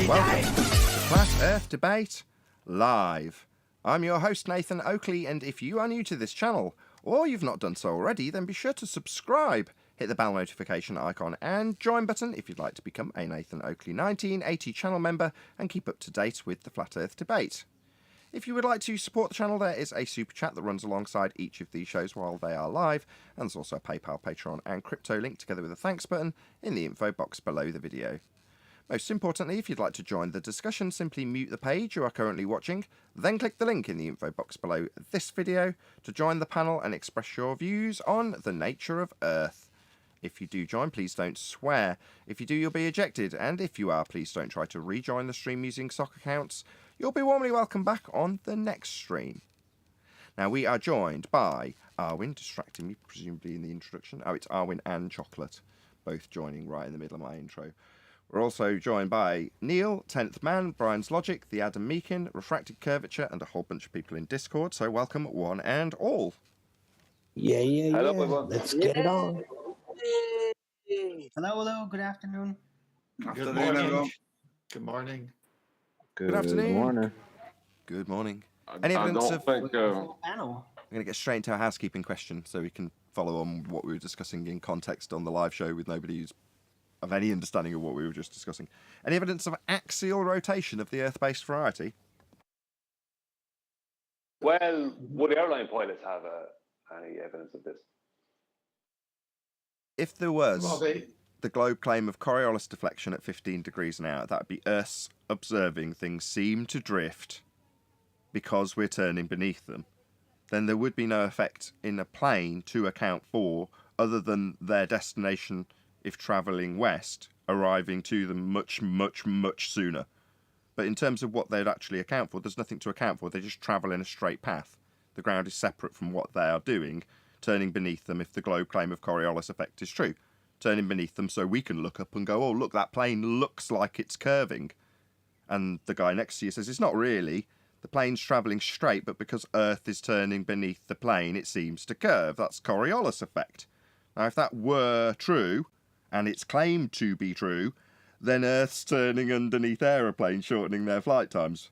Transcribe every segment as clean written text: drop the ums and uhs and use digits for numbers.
Welcome to Flat Earth Debate Live. I'm your host Nathan Oakley, and if you are new to this channel, or you've not done so already, then be sure to subscribe, hit the bell notification icon and join button if you'd like to become a Nathan Oakley 1980 channel member and keep up to date with the Flat Earth Debate. If you would like to support the channel, there is a super chat that runs alongside each of these shows while they are live, and there's also a PayPal, Patreon and crypto link together with a thanks button in the info box below the video. Most importantly, if you'd like to join the discussion, simply mute the page you are currently watching, then click the link in the info box below this video to join the panel and express your views on the nature of Earth. If you do join, please don't swear. If you do, you'll be ejected, and if you are, please don't try to rejoin the stream using sock accounts. You'll be warmly welcome back on the next stream. Now, we are joined by Arwin, distracting me presumably in the introduction. Oh, it's Arwin and Chocolate, both joining right in the middle of my intro. We're also joined by Neil, 10th Man, Brian's Logic, the Adam Meakin, Refracted Curvature, and a whole bunch of people in Discord. So welcome one and all. Yeah. Hello, everyone. Let's get it on. Hello. Good afternoon. Good morning. Good morning. Good afternoon. Morning. Good morning. I don't think Panel. I'm going to get straight into a housekeeping question so we can follow on what we were discussing in context on the live show with nobody who's of any understanding of what we were just discussing. Any evidence of axial rotation of the Earth-based variety? Well, would the airline pilots have any evidence of this? If there was the globe claim of Coriolis deflection at 15 degrees an hour, that would be Earth's observing things seem to drift because we're turning beneath them. Then there would be no effect in a plane to account for other than their destination, if travelling west, arriving to them much sooner. But in terms of what they'd actually account for, there's nothing to account for. They just travel in a straight path. The ground is separate from what they are doing, turning beneath them if the globe claim of Coriolis effect is true. Turning beneath them so we can look up and go, oh, look, that plane looks like it's curving. And the guy next to you says, it's not really. The plane's travelling straight, but because Earth is turning beneath the plane, it seems to curve. That's Coriolis effect. Now, if that were true, and it's claimed to be true, then Earth's turning underneath aeroplanes, shortening their flight times.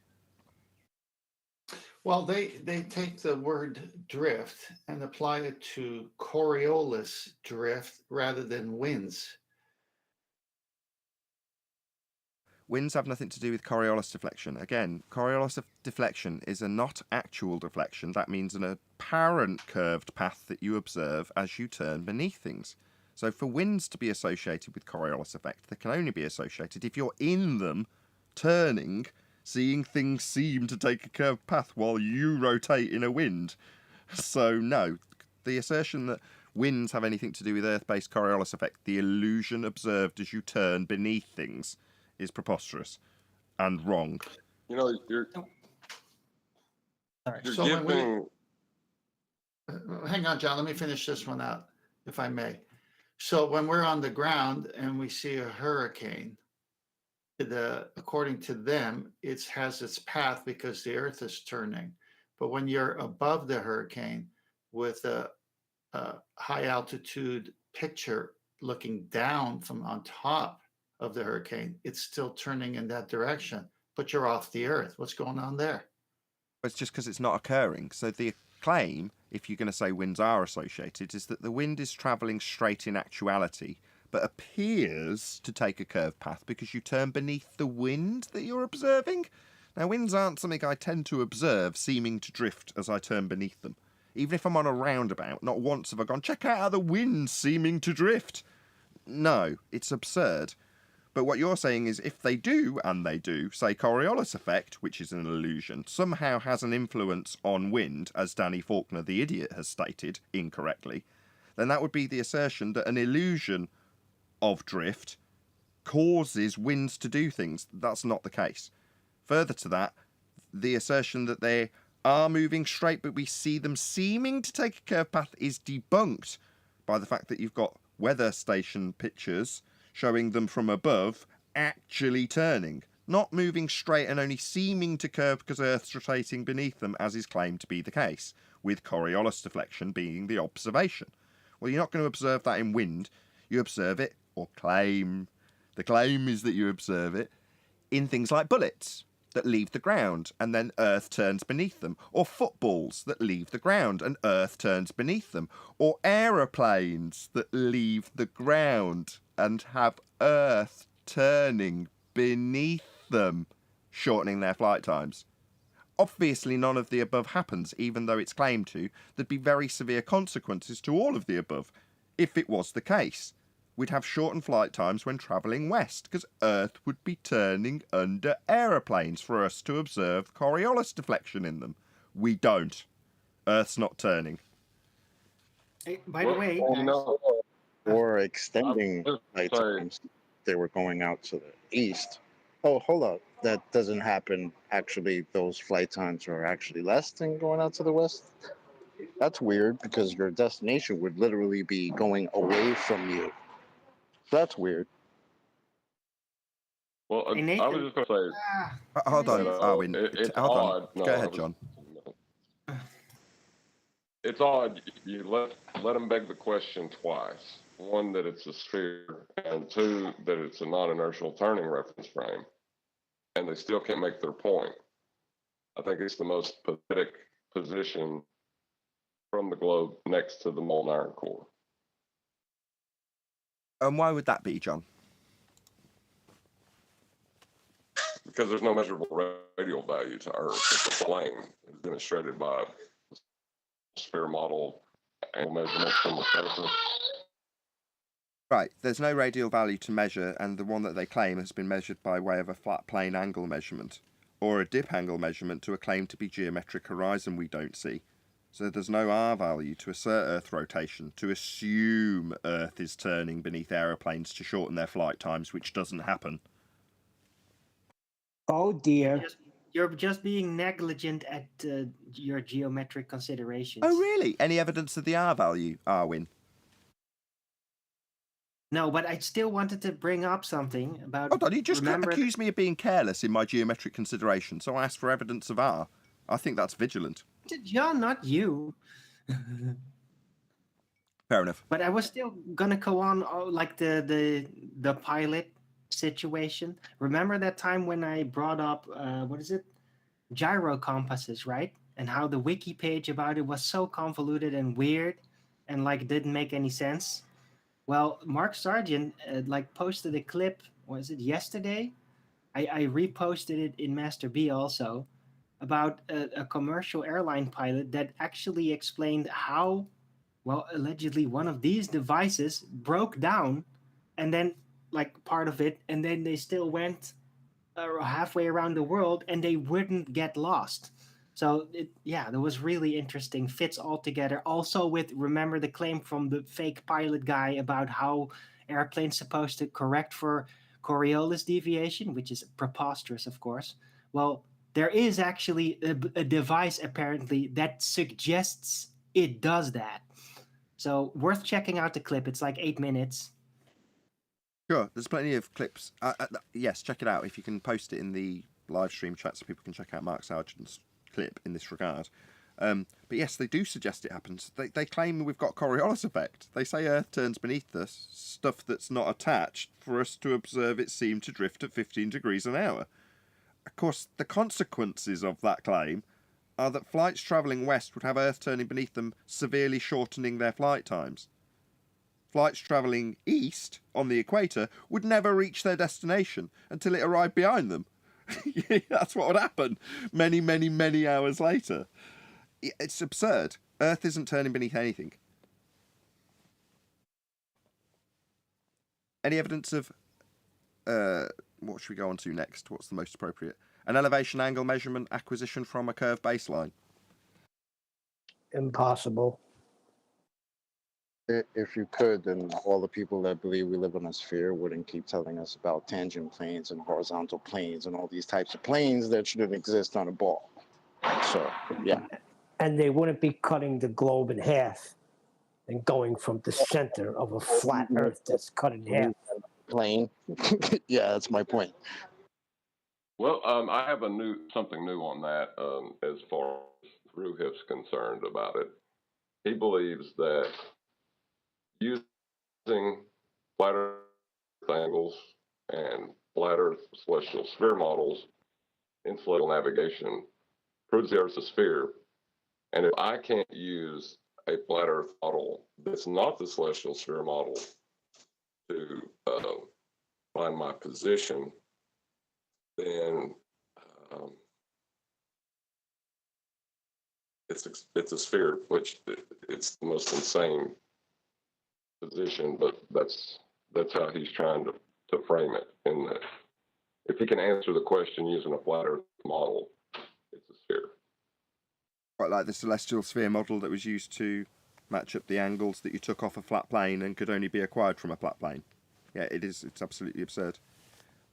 Well, they take the word drift and apply it to Coriolis drift rather than winds. Winds have nothing to do with Coriolis deflection. Again, Coriolis deflection is a not actual deflection. That means an apparent curved path that you observe as you turn beneath things. So for winds to be associated with Coriolis effect, they can only be associated if you're in them, turning, seeing things seem to take a curved path while you rotate in a wind. So no, the assertion that winds have anything to do with Earth-based Coriolis effect, the illusion observed as you turn beneath things, is preposterous and wrong. You know, you're So when giving... hang on, John, let me finish this one out, if I may. So when we're on the ground and we see a hurricane, according to them, it has its path because the Earth is turning. But when you're above the hurricane with a high altitude picture looking down from on top of the hurricane, it's still turning in that direction, but you're off the Earth. What's going on there? It's just because it's not occurring. So the claim, if you're going to say winds are associated, is that the wind is travelling straight in actuality, but appears to take a curved path because you turn beneath the wind that you're observing. Now, winds aren't something I tend to observe seeming to drift as I turn beneath them. Even if I'm on a roundabout, not once have I gone, check out how the wind's seeming to drift. No, it's absurd. But what you're saying is if they do, and they do, say Coriolis effect, which is an illusion, somehow has an influence on wind, as Danny Faulkner the idiot has stated incorrectly, then that would be the assertion that an illusion of drift causes winds to do things. That's not the case. Further to that, the assertion that they are moving straight, but we see them seeming to take a curved path is debunked by the fact that you've got weather station pictures showing them from above actually turning, not moving straight and only seeming to curve because Earth's rotating beneath them, as is claimed to be the case, with Coriolis deflection being the observation. Well, you're not going to observe that in wind. You observe it, or claim, the claim is that you observe it, in things like bullets that leave the ground and then Earth turns beneath them, or footballs that leave the ground and Earth turns beneath them, or aeroplanes that leave the ground and have Earth turning beneath them, shortening their flight times. Obviously, none of the above happens, even though it's claimed to. There'd be very severe consequences to all of the above if it was the case. We'd have shortened flight times when travelling west, because Earth would be turning under aeroplanes for us to observe Coriolis deflection in them. We don't. Earth's not turning. Hey, by the way, Well, guys, Or extending flight times. They were going out to the east. Oh, hold up. That doesn't happen. Actually, those flight times are actually less than going out to the west. That's weird because your destination would literally be going away from you. That's weird. Well, Hey, I Nathan. was just going to say, Hold on, that, Arwin. it's Hold on. odd. No, Go ahead, John. It's odd. You let them beg the question twice. One, that it's a sphere, and two, that it's a non-inertial turning reference frame, and they still can't make their point. I think it's the most pathetic position from the globe next to the molten iron core. And why would that be, John? Because there's no measurable radial value to Earth. It's a plane. It's demonstrated by sphere model angle measurement from the surface. Right, there's no radial value to measure, and the one that they claim has been measured by way of a flat plane angle measurement, or a dip angle measurement to a claim to be geometric horizon we don't see. So there's no R value to assert Earth rotation, to assume Earth is turning beneath aeroplanes to shorten their flight times, which doesn't happen. Oh dear. you're just being negligent at your geometric considerations. Oh, really? Any evidence of the R value, Arwin? No, but I still wanted to bring up something about. Hold on, you just remember accused me of being careless in my geometric consideration, so I asked for evidence of R. I think that's vigilant. John, not you. Fair enough. But I was still gonna go on like the pilot situation. Remember that time when I brought up what is it, gyro compasses, right? And how the wiki page about it was so convoluted and weird, and like didn't make any sense. Well, Mark Sargent like posted a clip. Was it yesterday? I reposted it in Master B also, about a commercial airline pilot that actually explained how, well, allegedly one of these devices broke down, and then like part of it, and then they still went halfway around the world, and they wouldn't get lost. So that was really interesting. Fits all together. Also with, remember the claim from the fake pilot guy about how airplanes supposed to correct for Coriolis deviation, which is preposterous, of course. Well, there is actually a device apparently that suggests it does that. So worth checking out the clip. It's like 8 minutes. Sure, there's plenty of clips. Yes, check it out. If you can post it in the live stream chat so people can check out Mark Sargent's clip in this regard. But yes, they do suggest it happens. They claim we've got Coriolis effect. They say Earth turns beneath us, stuff that's not attached, for us to observe it seem to drift at 15 degrees an hour. Of course, the consequences of that claim are that flights travelling west would have Earth turning beneath them, severely shortening their flight times. Flights travelling east, on the equator, would never reach their destination until it arrived behind them. That's what would happen many, many, many hours later. It's absurd. Earth isn't turning beneath anything. Any evidence of... what should we go on to next? What's the most appropriate? An elevation angle measurement acquisition from a curved baseline. Impossible. If you could, then all the people that believe we live on a sphere wouldn't keep telling us about tangent planes and horizontal planes and all these types of planes that shouldn't exist on a ball. So, yeah. And they wouldn't be cutting the globe in half and going from the center of a flat Earth that's cut in half. Plane. Yeah, that's my point. Well, I have something new on that as far as Ruhif's concerned about it. He believes that using flat Earth angles and flat Earth celestial sphere models in celestial navigation proves the Earth's a sphere. And if I can't use a flat Earth model that's not the celestial sphere model to find my position, then it's a sphere, which it's the most insane position, but that's how he's trying to frame it. In that, if he can answer the question using a flat Earth model, it's a sphere. Quite like the celestial sphere model that was used to match up the angles that you took off a flat plane and could only be acquired from a flat plane. Yeah, it is. It's absolutely absurd.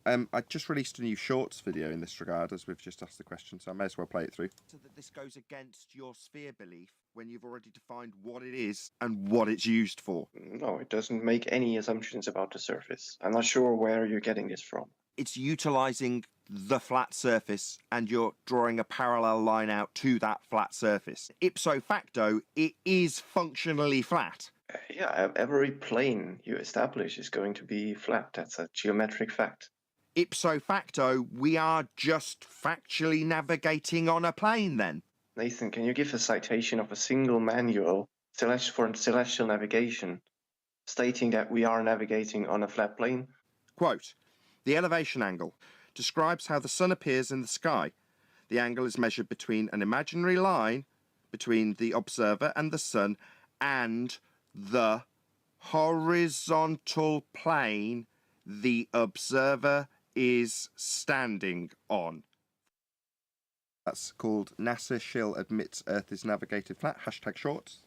I just released a new shorts video in this regard, as we've just asked the question, so I may as well play it through. So that this goes against your sphere belief when you've already defined what it is and what it's used for. No, it doesn't make any assumptions about the surface. I'm not sure where you're getting this from. It's utilising the flat surface and you're drawing a parallel line out to that flat surface. Ipso facto, it is functionally flat. Yeah, every plane you establish is going to be flat. That's a geometric fact. Ipso facto, we are just factually navigating on a plane then. Nathan, can you give a citation of a single manual for celestial navigation stating that we are navigating on a flat plane? Quote, the elevation angle describes how the sun appears in the sky. The angle is measured between an imaginary line between the observer and the sun and the horizontal plane the observer is standing on. That's called NASA Shill Admits Earth is Navigated Flat, #shorts.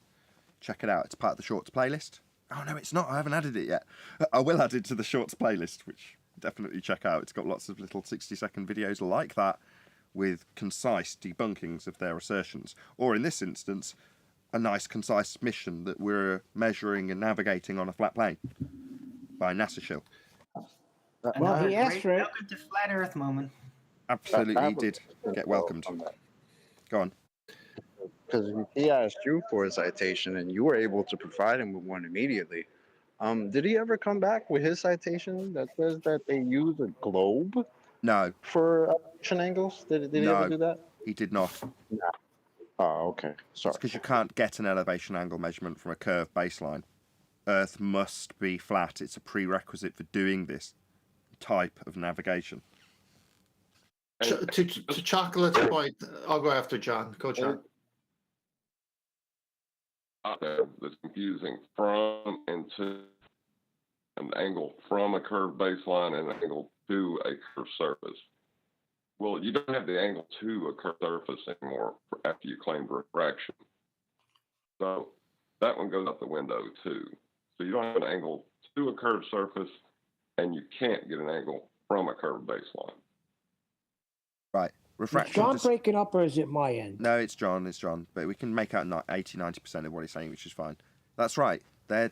Check it out, it's part of the shorts playlist. Oh no, it's not, I haven't added it yet. I will add it to the shorts playlist, which definitely check out. It's got lots of little 60-second videos like that with concise debunkings of their assertions. Or in this instance, a nice concise mission that we're measuring and navigating on a flat plane by NASA Shill. Well, he asked for it. Welcome to Flat Earth moment. Absolutely did get welcomed. Go on. Because he asked you for a citation and you were able to provide him with one immediately. Did he ever come back with his citation that says that they use a globe No, for elevation angles? Did he No. ever do that? he did not. No. Oh, okay. Sorry. Because you can't get an elevation angle measurement from a curved baseline. Earth must be flat. It's a prerequisite for doing this type of navigation. To Chocolate's point, I'll go after John. Go, John. That's confusing from and to an angle from a curved baseline and an angle to a curved surface. Well, you don't have the angle to a curved surface anymore after you claim refraction. So that one goes out the window too. So you don't have an angle to a curved surface and you can't get an angle from a curved baseline. Right. Is Refraction. John breaking up or is it my end? No, it's John. But we can make out 80-90% of what he's saying, which is fine. That's right. Their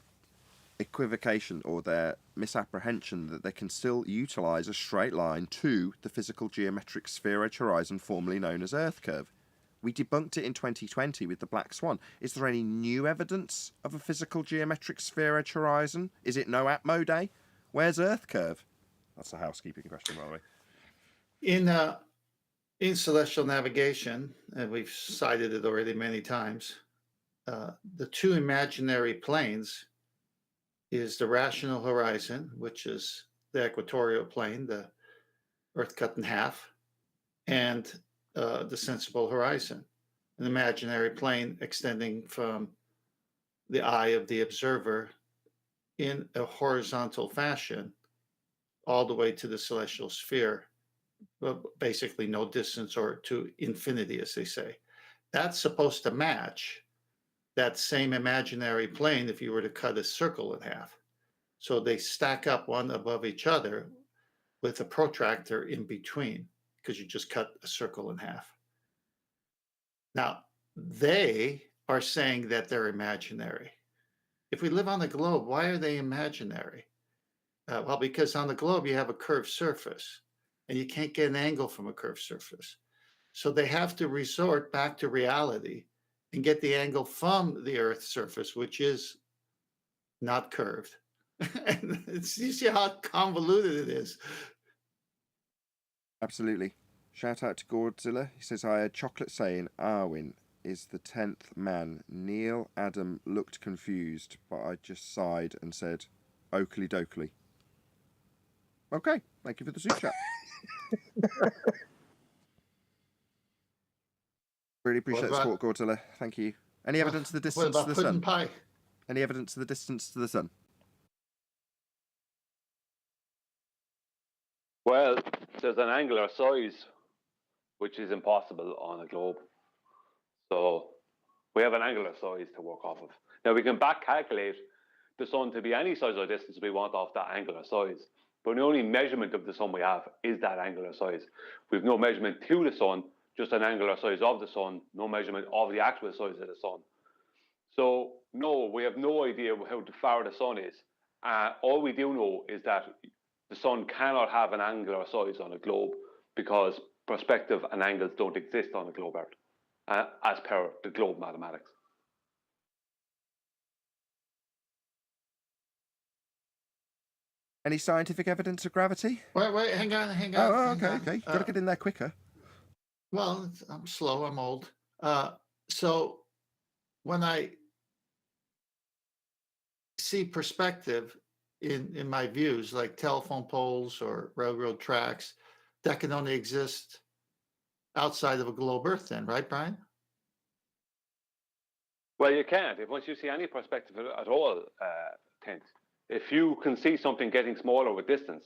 equivocation or their misapprehension that they can still utilise a straight line to the physical geometric sphere edge horizon formerly known as Earth curve. We debunked it in 2020 with the Black Swan. Is there any new evidence of a physical geometric sphere edge horizon? Is it no Atmo Day? Where's Earth curve? That's a housekeeping question, by the way. In celestial navigation, and we've cited it already many times, the two imaginary planes is the rational horizon, which is the equatorial plane, the Earth cut in half, and the sensible horizon, an imaginary plane extending from the eye of the observer in a horizontal fashion all the way to the celestial sphere. Well, basically no distance or to infinity, as they say. That's supposed to match that same imaginary plane if you were to cut a circle in half. So they stack up one above each other with a protractor in between because you just cut a circle in half. Now, they are saying that they're imaginary. If we live on the globe, why are they imaginary? Well, because on the globe you have a curved surface. And you can't get an angle from a curved surface. So they have to resort back to reality and get the angle from the Earth's surface, which is not curved. And you see how convoluted it is. Absolutely. Shout out to Godzilla. He says, I heard Chocolate saying Arwen is the 10th man. Neil Adam looked confused, but I just sighed and said, Oakley dokley. Okay, thank you for the super chat. Really appreciate the support, Godzilla. Thank you. Any evidence of the distance to the sun? Pie? Any evidence of the distance to the sun? Well, there's an angular size which is impossible on a globe. So we have an angular size to work off of. Now we can back calculate the sun to be any size or distance we want off that angular size. But the only measurement of the sun we have is that angular size. We have no measurement to the sun, just an angular size of the sun, no measurement of the actual size of the sun. So no, we have no idea how far the sun is. All we do know is that the sun cannot have an angular size on a globe because perspective and angles don't exist on a globe Earth, as per the globe mathematics. Any scientific evidence of gravity? Wait, hang on. Oh, okay. Got to get in there quicker. Well, I'm slow. I'm old. So when I see perspective in my views, like telephone poles or railroad tracks, that can only exist outside of a globe Earth then, right, Brian? Well, you can't. Once you see any perspective at all, Tint, if you can see something getting smaller with distance,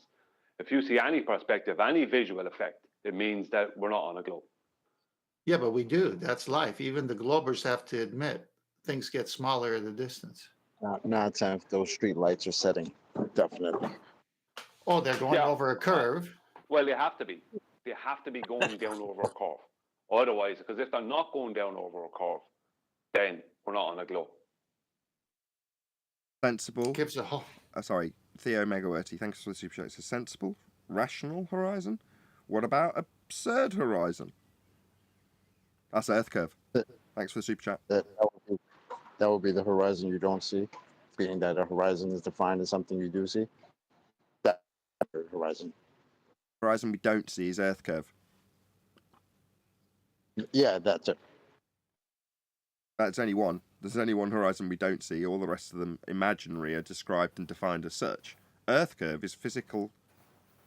if you see any perspective, any visual effect, it means that we're not on a globe. Yeah, but we do. That's life. Even the globers have to admit things get smaller at a distance. Not time if those street lights are setting, definitely. Oh, they're going over a curve. Well, they have to be. They have to be going down over a curve. Otherwise, because if they're not going down over a curve, then we're not on a globe. Sensible. Gives a whole. Sorry, Theo Megawerty, thanks for the super chat. It's a sensible, rational horizon. What about absurd horizon? That's Earth curve. Thanks for the super chat. That would be the horizon you don't see, being that a horizon is defined as something you do see. That horizon. Horizon we don't see is Earth curve. Yeah, that's it. That's only one. There's only one horizon we don't see. All the rest of them, imaginary, are described and defined as such. Earth curve is physical,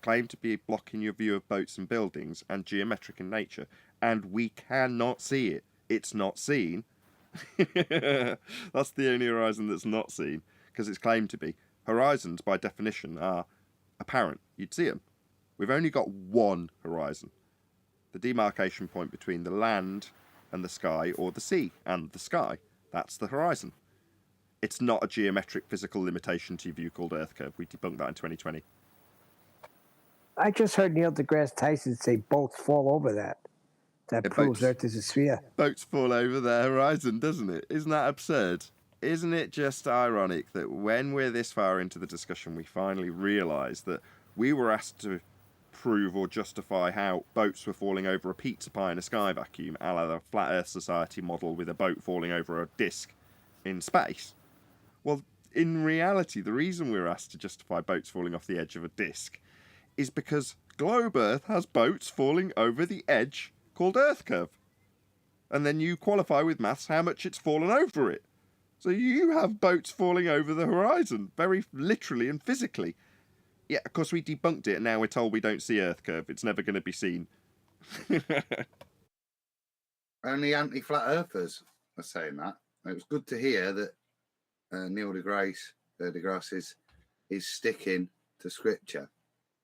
claimed to be blocking your view of boats and buildings, and geometric in nature. And we cannot see it. It's not seen. That's the only horizon that's not seen, because it's claimed to be. Horizons, by definition, are apparent. You'd see them. We've only got one horizon. The demarcation point between the land and the sky, or the sea and the sky. That's the horizon. It's not a geometric physical limitation to your view called Earth curve. We debunked that in 2020. I just heard Neil deGrasse Tyson say boats fall over that. That proves Earth is a sphere. Boats fall over their horizon, doesn't it? Isn't that absurd? Isn't it just ironic that when we're this far into the discussion, we finally realise that we were asked to prove or justify how boats were falling over a pizza pie in a sky vacuum, a la the Flat Earth Society model with a boat falling over a disc in space. Well, in reality, the reason we were asked to justify boats falling off the edge of a disc is because globe Earth has boats falling over the edge called Earth curve. And then you qualify with maths how much it's fallen over it. So you have boats falling over the horizon, very literally and physically. Yeah, of course we debunked it and now we're told we don't see Earth curve. It's never going to be seen. Only anti-flat earthers are saying that. It was good to hear that Neil deGrasse is sticking to scripture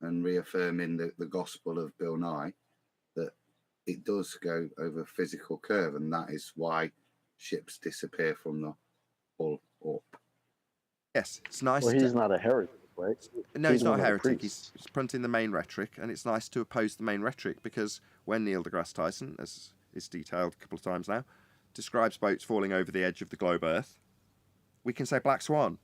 and reaffirming the gospel of Bill Nye, that it does go over a physical curve, and that is why ships disappear from the hull up. Yes, it's nice. Well, he's not a heretic, right? No, he's not a heretic. He's fronting the main rhetoric, and it's nice to oppose the main rhetoric, because when Neil deGrasse Tyson, as is detailed a couple of times now, describes boats falling over the edge of the globe Earth, we can say black swan.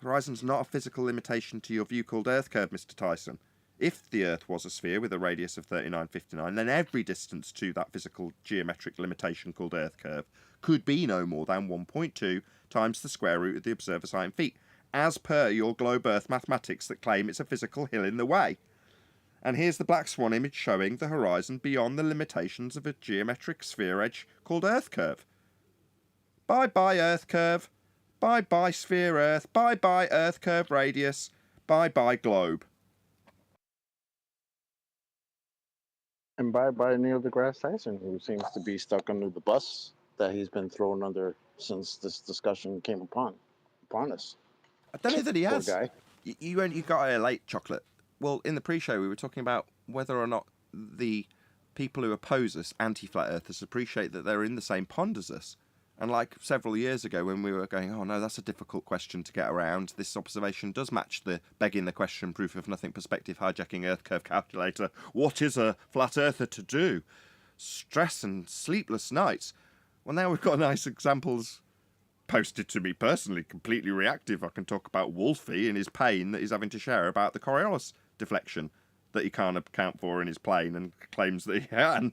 Horizon's not a physical limitation to your view called Earth curve, Mr. Tyson. If the Earth was a sphere with a radius of 3959, then every distance to that physical geometric limitation called Earth curve could be no more than 1.2 times the square root of the observer's height in feet, as per your globe Earth mathematics that claim it's a physical hill in the way. And here's the black swan image showing the horizon beyond the limitations of a geometric sphere edge called Earth curve. Bye-bye Earth curve. Bye-bye sphere Earth. Bye-bye Earth curve radius. Bye-bye globe. And bye Neil deGrasse Tyson, who seems to be stuck under the bus that he's been thrown under since this discussion came upon us. I don't know that he Poor has. guy. You got a late chocolate. Well, in the pre-show we were talking about whether or not the people who oppose us, anti-flat earthers, appreciate that they're in the same pond as us. And like several years ago when we were going, oh no, that's a difficult question to get around, this observation does match the begging the question, proof of nothing perspective, hijacking Earth curve calculator. What is a flat earther to do? Stress and sleepless nights. Well, now we've got nice examples posted to me personally, completely reactive. I can talk about Wolfie and his pain that he's having to share about the Coriolis deflection that he can't account for in his plane and claims that he can.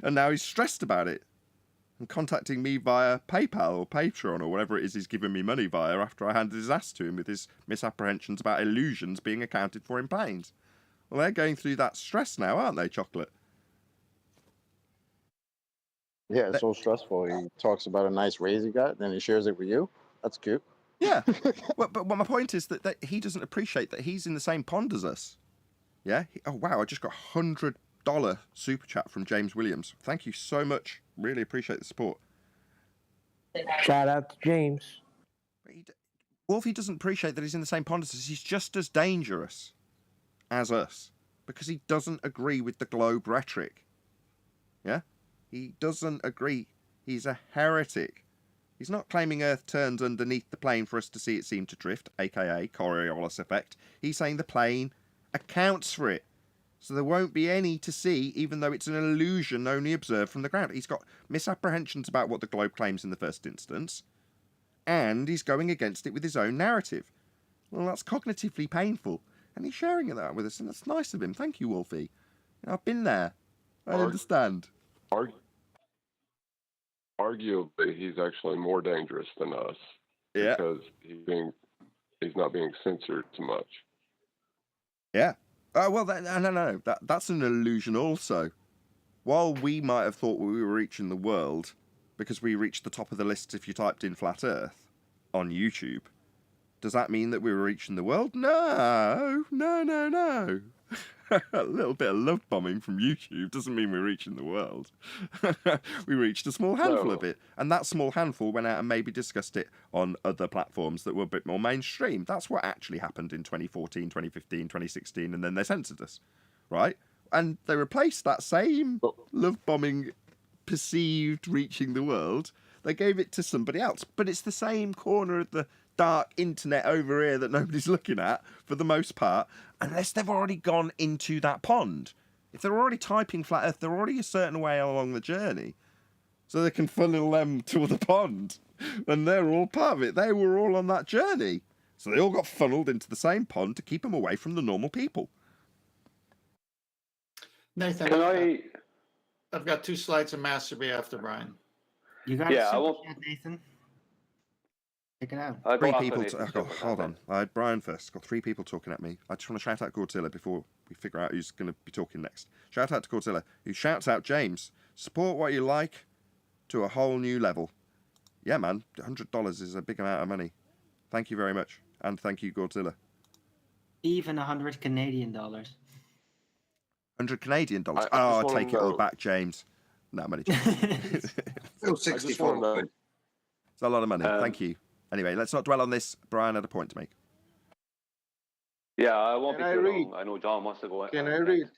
And now he's stressed about it. And contacting me via PayPal or Patreon or whatever it is he's given me money via after I handed his ass to him with his misapprehensions about illusions being accounted for in planes. Well, they're going through that stress now, aren't they, Chocolate? Yeah, it's so stressful. He talks about a nice raise he got, then he shares it with you. That's cute. Yeah. But my point is that he doesn't appreciate that he's in the same pond as us. Yeah? Oh, wow, I just got $100 super chat from James Williams. Thank you so much. Really appreciate the support. Shout out to James. Wolfie doesn't appreciate that he's in the same pond as us. He's just as dangerous as us because he doesn't agree with the globe rhetoric. Yeah? He doesn't agree. He's a heretic. He's not claiming Earth turns underneath the plane for us to see it seem to drift, aka Coriolis effect. He's saying the plane accounts for it. So there won't be any to see, even though it's an illusion only observed from the ground. He's got misapprehensions about what the globe claims in the first instance, and he's going against it with his own narrative. Well, that's cognitively painful, and he's sharing that with us, and that's nice of him. Thank you, Wolfie. I've been there. I understand. Arguably, he's actually more dangerous than us because he's not being censored too much. Yeah. Well, no. That's an illusion also. While we might have thought we were reaching the world because we reached the top of the list if you typed in Flat Earth on YouTube, does that mean that we were reaching the world? No. A little bit of love bombing from YouTube doesn't mean we're reaching the world. We reached a small handful of it. And that small handful went out and maybe discussed it on other platforms that were a bit more mainstream. That's what actually happened in 2014, 2015, 2016, and then they censored us, right? And they replaced that same love bombing perceived reaching the world. They gave it to somebody else. But it's the same corner of the dark internet over here that nobody's looking at for the most part, unless they've already gone into that pond. If they're already typing Flat Earth, they're already a certain way along the journey. So they can funnel them to the pond. And they're all part of it. They were all on that journey. So they all got funneled into the same pond to keep them away from the normal people. Nathan, Can I've got 2 slides of Masterby after Brian. You got it, Nathan. Check it out. Three people. Hold on. I had Brian first. Got 3 people talking at me. I just want to shout out Godzilla before we figure out who's going to be talking next. Shout out to Godzilla, who shouts out James. Support what you like to a whole new level. Yeah, man. $100 is a big amount of money. Thank you very much. And thank you, Godzilla. Even 100 Canadian dollars. 100 Canadian dollars. I take it all back, James. No money. Still 64. It's a lot of money. Thank you. Anyway, let's not dwell on this. Brian had a point to make. Yeah, I won't be too long. I know John wants to go. Can I read?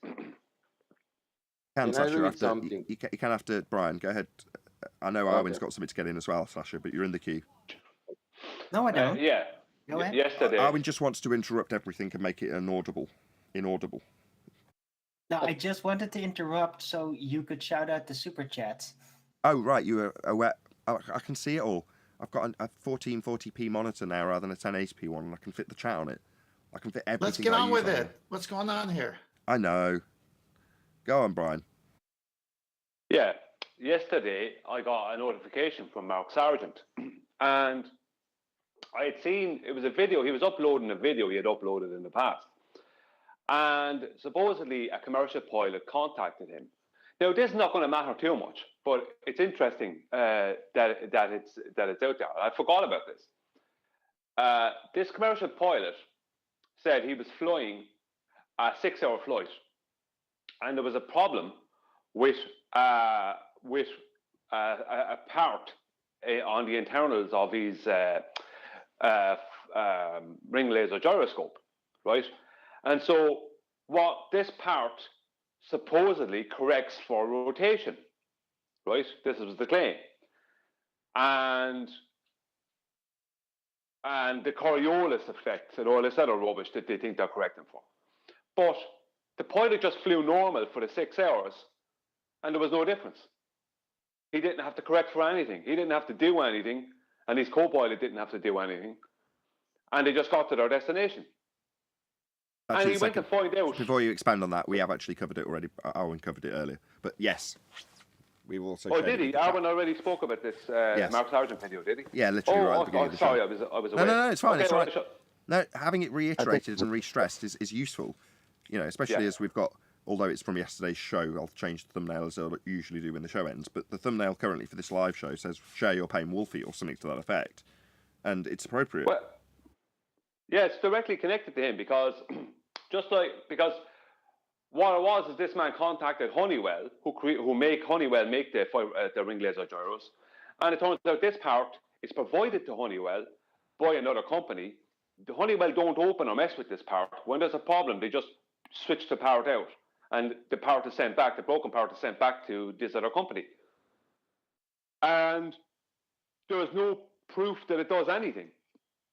Sasha, you can after Brian. Go ahead. I know Arwen's got something to get in as well, Sasha, but you're in the queue. No, I don't. Yeah. Go ahead. Yesterday. Arwen just wants to interrupt everything and make it inaudible. No, I just wanted to interrupt so you could shout out the super chats. Oh, right. You were aware. I can see it all. I've got a 1440p monitor now rather than a 1080p one, and I can fit the chat on it. I can fit everything. Let's get on with it. What's going on here? I know. Go on, Brian. Yeah. Yesterday, I got a notification from Mark Sargent, and I had seen, it was a video, he was uploading a video he had uploaded in the past. And supposedly a commercial pilot contacted him. Now, this is not going to matter too much, but it's interesting that it's out there. I forgot about this. This commercial pilot said he was flying a 6-hour flight, and there was a problem with a part on the internals of his ring laser gyroscope, right? And so what this part supposedly corrects for rotation, right? This was the claim. And the Coriolis effect and all this other rubbish that they think they're correcting for. But the pilot just flew normal for the 6 hours, and there was no difference. He didn't have to correct for anything. He didn't have to do anything, and his co-pilot didn't have to do anything. And they just got to their destination. Actually, and he went to find out. Before you expand on that, we have actually covered it already. Owen covered it earlier. But yes, we've also. Oh, did he? Owen already spoke about this yes. Mark Sargent video, did he? Yeah, literally right at the beginning of the show. Sorry, I was away. No, it's fine. Okay, it's right. No, having it reiterated and re-stressed is useful. You know, especially as we've got. Although it's from yesterday's show, I'll change the thumbnail as I usually do when the show ends. But the thumbnail currently for this live show says "Share your pain, Wolfie" or something to that effect, and it's appropriate. Well, yeah, it's directly connected to him because what it was is this man contacted Honeywell, who make Honeywell make the ring laser gyros, and it turns out this part is provided to Honeywell by another company. The Honeywell don't open or mess with this part. When there's a problem, they just switch the part out, and the part is sent back. The broken part is sent back to this other company, and there is no proof that it does anything,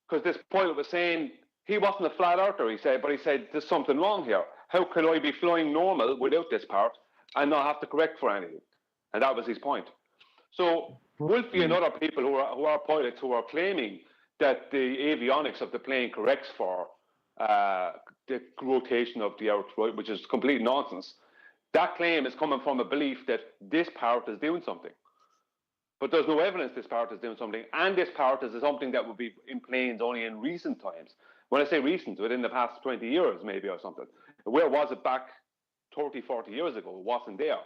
because this pilot was saying he wasn't a flat earther. He said there's something wrong here. How could I be flying normal without this part and not have to correct for anything? And that was his point. So Wolfie and other people who are pilots who are claiming that the avionics of the plane corrects for the rotation of the Earth, right, which is complete nonsense. That claim is coming from a belief that this part is doing something. But there's no evidence this part is doing something, and this part is something that would be in planes only in recent times. When I say recent, within the past 20 years maybe or something. Where was it back 30, 40 years ago? It wasn't there.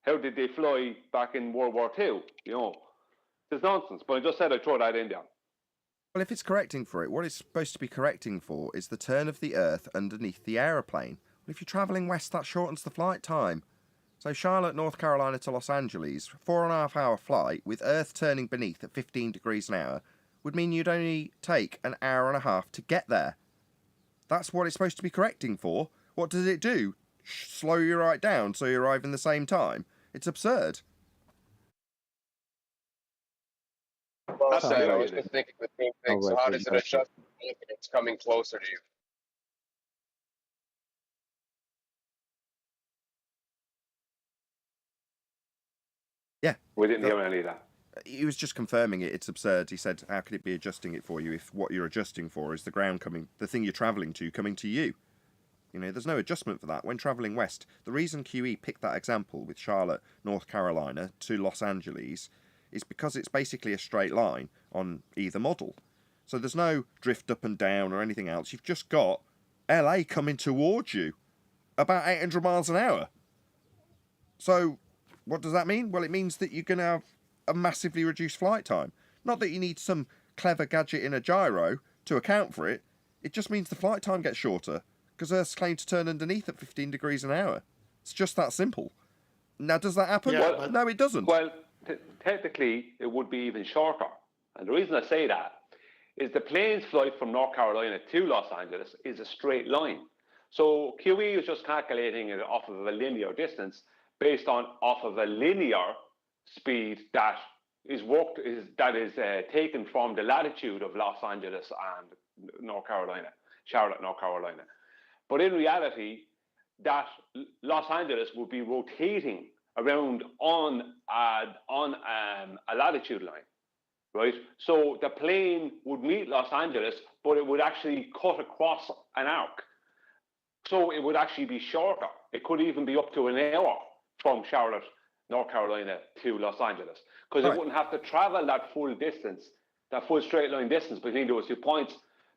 How did they fly back in World War II? You know, it's nonsense. But I just said I'd throw that in there. Well, if it's correcting for it, what it's supposed to be correcting for is the turn of the Earth underneath the aeroplane. Well, if you're travelling west, that shortens the flight time. So Charlotte, North Carolina to Los Angeles, 4.5 hour flight with Earth turning beneath at 15 degrees an hour would mean you'd only take an hour and a half to get there. That's what it's supposed to be correcting for. What does it do? Slow you right down so you arrive in the same time? It's absurd. I was just thinking the same thing. So how does it adjust if it's coming closer to you? Yeah. We didn't hear any of that. He was just confirming it. It's absurd. He said, how could it be adjusting it for you if what you're adjusting for is the ground coming, the thing you're travelling to coming to you? You know, there's no adjustment for that. When travelling west, the reason QE picked that example with Charlotte, North Carolina to Los Angeles is because it's basically a straight line on either model. So there's no drift up and down or anything else. You've just got LA coming towards you about 800 miles an hour. So what does that mean? Well, it means that you're going to have a massively reduced flight time. Not that you need some clever gadget in a gyro to account for it. It just means the flight time gets shorter because Earth's claimed to turn underneath at 15 degrees an hour. It's just that simple. Now, does that happen? Yeah, no, it doesn't. Well, technically, it would be even shorter. And the reason I say that is the plane's flight from North Carolina to Los Angeles is a straight line. So QE is just calculating it off of a linear distance based on off of a linear speed that is taken from the latitude of Los Angeles and North Carolina, Charlotte, North Carolina. But in reality, that Los Angeles would be rotating around on a latitude line, right? So the plane would meet Los Angeles, but it would actually cut across an arc. So it would actually be shorter. It could even be up to an hour from Charlotte, North Carolina to Los Angeles, because it wouldn't have to travel that full distance, that full straight line distance between those 2 points,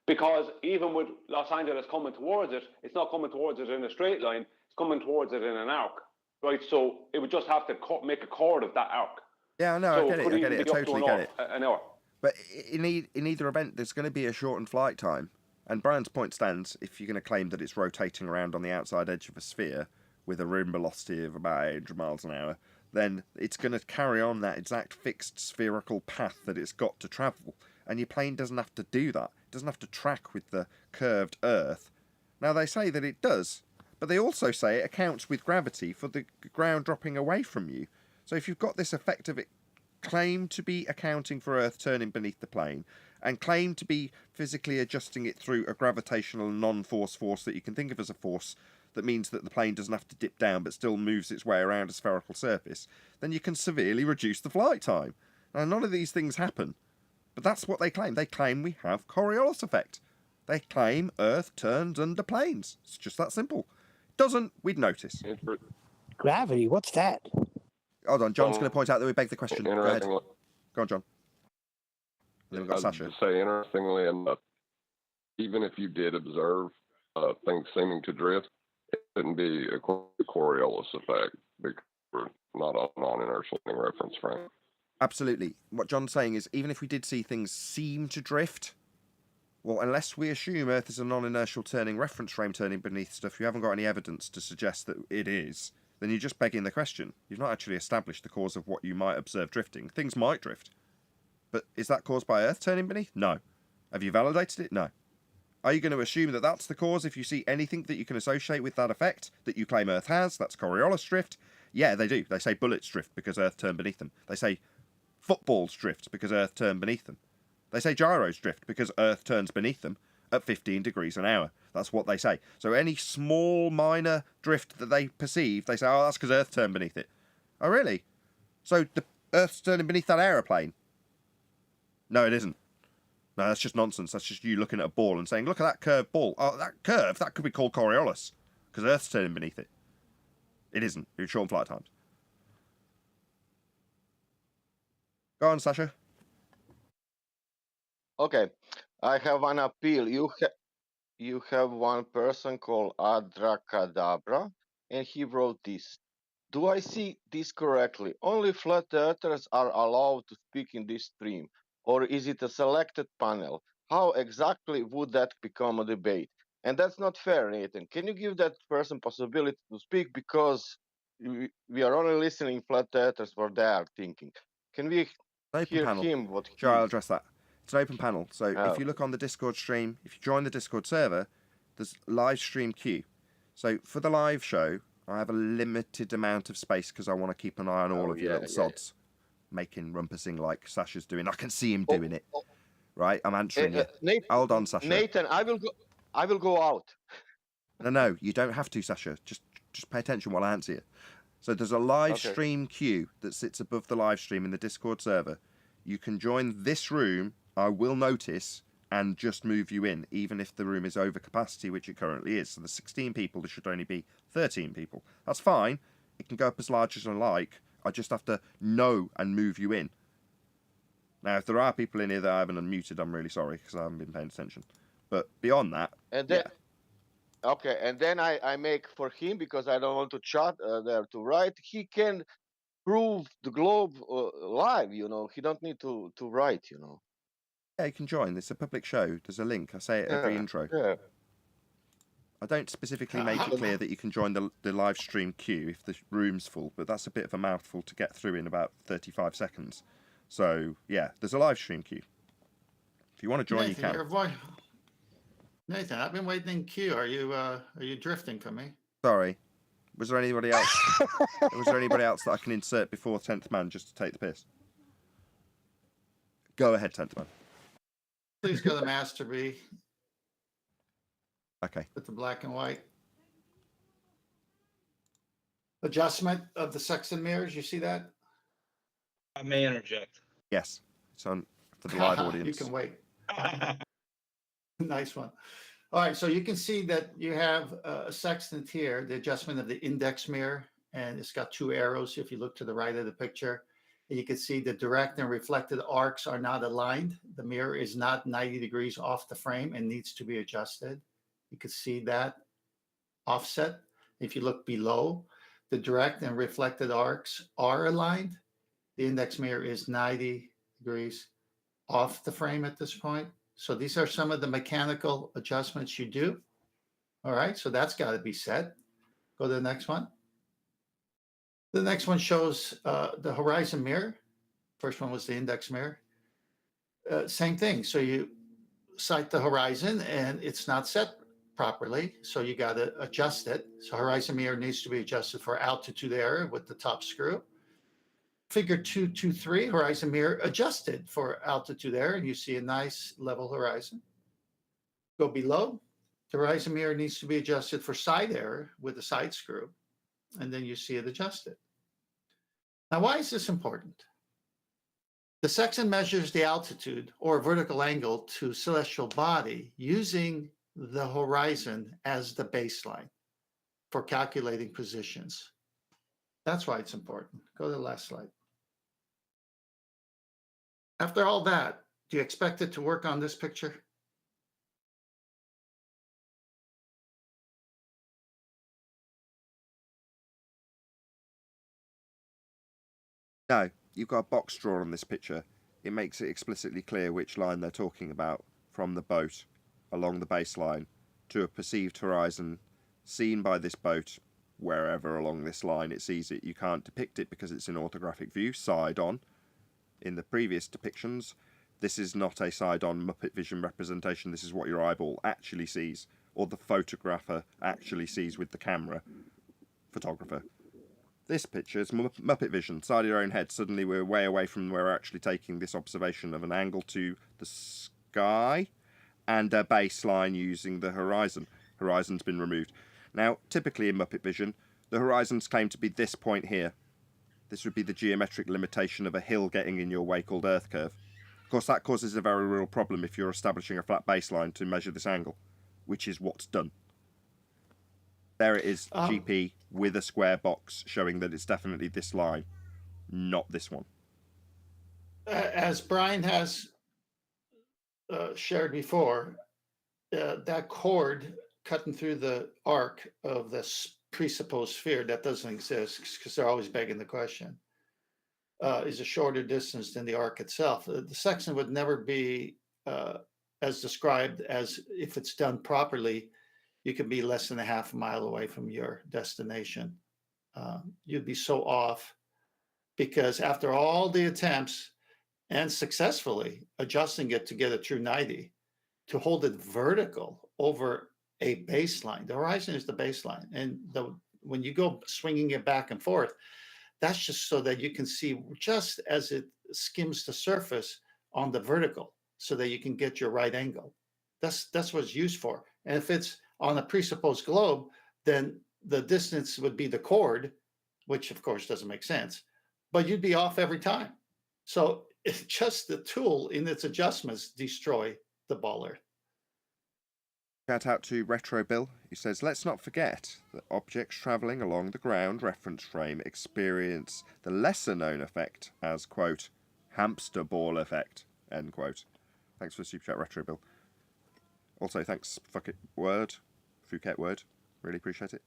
Because even with Los Angeles coming towards it, it's not coming towards it in a straight line, it's coming towards it in an arc, right? So it would just have to make a chord of that arc. Yeah, no, so I get it. I get it. I totally get it. An hour. But in either event, there's going to be a shortened flight time. And Brian's point stands, if you're going to claim that it's rotating around on the outside edge of a sphere with a room velocity of about 800 miles an hour, then it's going to carry on that exact fixed spherical path that it's got to travel. And your plane doesn't have to do that. It doesn't have to track with the curved Earth. Now, they say that it does, but they also say it accounts with gravity for the ground dropping away from you. So if you've got this effect of it claim to be accounting for Earth turning beneath the plane, and claim to be physically adjusting it through a gravitational non-force force that you can think of as a force that means that the plane doesn't have to dip down but still moves its way around a spherical surface, then you can severely reduce the flight time. Now, none of these things happen, but that's what they claim. They claim we have Coriolis effect. They claim Earth turns under planes. It's just that simple. Doesn't, we'd notice. Gravity, what's that? Hold on, John's going to point out that we begged the question. Go ahead. Go on, John. And then we've got Sasha. To say, interestingly enough, even if you did observe things seeming to drift, it wouldn't be a Coriolis effect because we're not a non-inertial reference frame. Absolutely. What John's saying is, even if we did see things seem to drift, well, unless we assume Earth is a non-inertial turning reference frame turning beneath stuff, you haven't got any evidence to suggest that it is, then you're just begging the question. You've not actually established the cause of what you might observe drifting. Things might drift. But is that caused by Earth turning beneath? No. Have you validated it? No. Are you going to assume that that's the cause if you see anything that you can associate with that effect that you claim Earth has? That's Coriolis drift? Yeah, they do. They say bullets drift because Earth turned beneath them. They say footballs drift because Earth turned beneath them. They say gyros drift because Earth turns beneath them at 15 degrees an hour. That's what they say. So any small, minor drift that they perceive, they say, oh, that's because Earth turned beneath it. Oh, really? So the Earth's turning beneath that aeroplane? No, it isn't. No, that's just nonsense. That's just you looking at a ball and saying, look at that curved ball. Oh, that curve, that could be called Coriolis because Earth's turning beneath it. It isn't. It's short flight times. Go on, Sasha. Okay, I have one appeal. You have one person called Adracadabra, and he wrote this. Do I see this correctly? Only flat earthers are allowed to speak in this stream, or is it a selected panel? How exactly would that become a debate? And that's not fair, Nathan. Can you give that person possibility to speak, because we are only listening flat earthers what they are thinking? Can we hear him? Sure, I'll address that. It's an open panel. So if you look on the Discord stream, if you join the Discord server, there's live stream queue. So for the live show, I have a limited amount of space because I want to keep an eye on all of you little sods making rumpusing like Sasha's doing. I can see him doing it. Right? I'm answering you. Nathan, hold on, Sasha. Nathan, I will go out. No, you don't have to, Sasha. Just pay attention while I answer you. So there's a live stream queue that sits above the live stream in the Discord server. You can join this room, I will notice, and just move you in, even if the room is over capacity, which it currently is. So there's 16 people, there should only be 13 people. That's fine. It can go up as large as I like. I just have to know and move you in. Now, if there are people in here that I haven't unmuted, I'm really sorry, because I haven't been paying attention. But beyond that, and then, okay, and then I make for him, because I don't want to chat there to write, he can prove the globe live, you know. He don't need to write, you know. Yeah, you can join. It's a public show. There's a link. I say it every intro. Yeah. I don't specifically make it clear that you can join the live stream queue if the room's full, but that's a bit of a mouthful to get through in about 35 seconds. So, yeah, there's a live stream queue. If you want to join, Nathan, you can. Nathan, I've been waiting in queue. Are you drifting from me? Sorry. Was there anybody else? Was there anybody else that I can insert before 10th man just to take the piss? Go ahead, 10th man. Please go to Master B. Okay. With the black and white. Adjustment of the Sexton mirrors, you see that? I may interject. Yes. It's on for the live audience. You can wait. Nice one. All right, so you can see that you have a sextant here, the adjustment of the index mirror, and it's got two arrows if you look to the right of the picture. You can see the direct and reflected arcs are not aligned. The mirror is not 90 degrees off the frame and needs to be adjusted. You can see that offset. If you look below, the direct and reflected arcs are aligned. The index mirror is 90 degrees off the frame at this point. So these are some of the mechanical adjustments you do. All right, so that's got to be set. Go to the next one. The next one shows the horizon mirror. First one was the index mirror. Same thing. So you sight the horizon and it's not set properly. So you got to adjust it. So horizon mirror needs to be adjusted for altitude error with the top screw. Figure 223, horizon mirror adjusted for altitude error, and you see a nice level horizon. Go below. The horizon mirror needs to be adjusted for side error with the side screw, and then you see it adjusted. Now, why is this important? The section measures the altitude or vertical angle to celestial body using the horizon as the baseline for calculating positions. That's why it's important. Go to the last slide. After all that, do you expect it to work on this picture? No, you've got a box drawn on this picture. It makes it explicitly clear which line they're talking about from the boat along the baseline to a perceived horizon seen by this boat wherever along this line it sees it. You can't depict it because it's in orthographic view, side on. In the previous depictions, this is not a side-on Muppet Vision representation. This is what your eyeball actually sees, or the photographer actually sees with the camera. Photographer. This picture is Muppet Vision, side of your own head. Suddenly we're way away from where we're actually taking this observation of an angle to the sky and a baseline using the horizon. Horizon's been removed. Now, typically in Muppet Vision, the horizon's claimed to be this point here. This would be the geometric limitation of a hill getting in your way called Earth curve. Of course, that causes a very real problem if you're establishing a flat baseline to measure this angle, which is what's done. There it is, GP, with a square box showing that it's definitely this line, not this one. As Brian has shared before, that chord cutting through the arc of this presupposed sphere that doesn't exist, because they're always begging the question, is a shorter distance than the arc itself. The section would never be as described as if it's done properly. You could be less than a half a mile away from your destination. You'd be so off because after all the attempts and successfully adjusting it to get a true 90, to hold it vertical over a baseline, the horizon is the baseline. And when you go swinging it back and forth, that's just so that you can see just as it skims the surface on the vertical so that you can get your right angle. That's what it's used for. And if it's on a presupposed globe, then the distance would be the chord, which of course doesn't make sense, but you'd be off every time. So it's just the tool in its adjustments destroy the ball earth. Shout out to Retro Bill, who says, let's not forget that objects travelling along the ground reference frame experience the lesser known effect as, quote, hamster ball effect, end quote. Thanks for the super chat, Retro Bill. Also, thanks, Phuket Word, really appreciate it.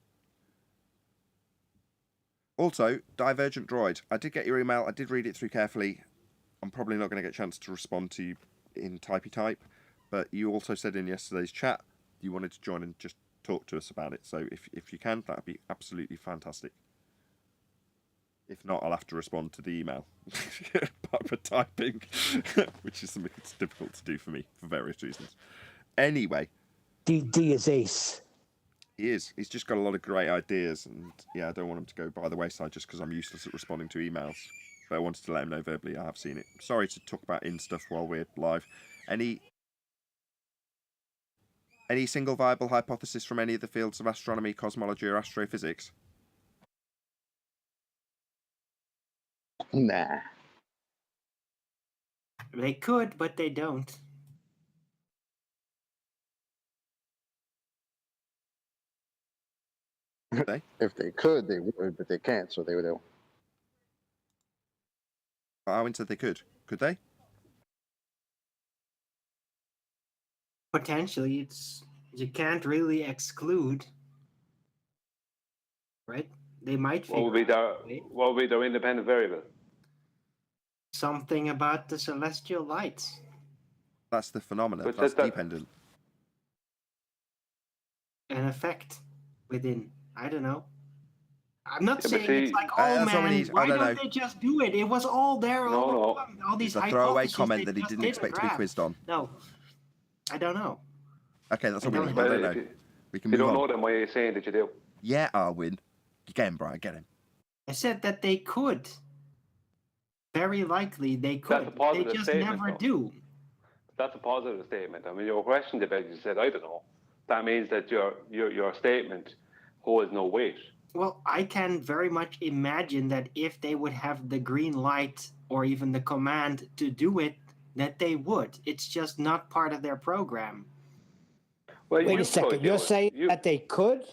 Also, Divergent Droid, I did get your email, I did read it through carefully. I'm probably not going to get a chance to respond to you in typey type, but you also said in yesterday's chat you wanted to join and just talk to us about it. So if you can, that'd be absolutely fantastic. If not, I'll have to respond to the email for typing, which is something that's difficult to do for me for various reasons. Anyway, D is ace. He is. He's just got a lot of great ideas, and yeah, I don't want him to go by the wayside just because I'm useless at responding to emails. But I wanted to let him know verbally I have seen it. Sorry to talk about in stuff while we're live. Any single viable hypothesis from any of the fields of astronomy, cosmology, or astrophysics? Nah. They could, but they don't. If they could, they would, but they can't, so they would. Arwin said they could. Could they? Potentially, you can't really exclude, right? They might What would figure out be their independent variable? something about the celestial lights. That's the phenomenon. But That's that- dependent. An effect within. I don't know. I'm not Yeah, but saying see, it's like, that's what we man, need. I why don't don't know. they just do it? It was all there all No. along. All these It's a throwaway hypotheses comment they that he just didn't expect to be grasp. quizzed on. No, I don't know. Okay, that's I all we don't need. have- I don't Well, know. if We can you move don't know on. them, why are you saying that you do? Yeah, Arwin. Get him, Brian. Get him. I said that they could. Very likely they That's could. a positive They just statement, never though. do. That's a positive statement. I mean, your question about you said, I don't know. That means that your statement holds no weight. Well, I can very much imagine that if they would have the green light or even the command to do it, that they would. It's just not part of their program. Well, Wait you a second. could You're do it. saying You- that they could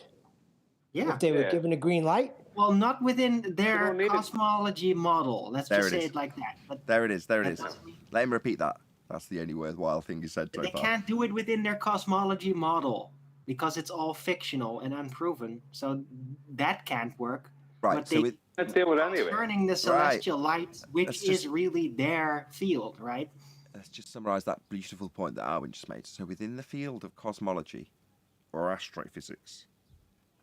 Yeah. if they were Yeah. given a green light? Well, not within don't their need it. cosmology model. Let's There just it say is. it like that. But There it is. There it that is. doesn't mean- Let him repeat that. That's the only worthwhile thing he said so they far. can't do it within their cosmology model because it's all fictional and unproven. So that can't work. Right. But So they with Let's do it anyway. concerning the celestial light, which Let's is just- really their field, right? let's just summarize that beautiful point that Arwin just made. So within the field of cosmology or astrophysics,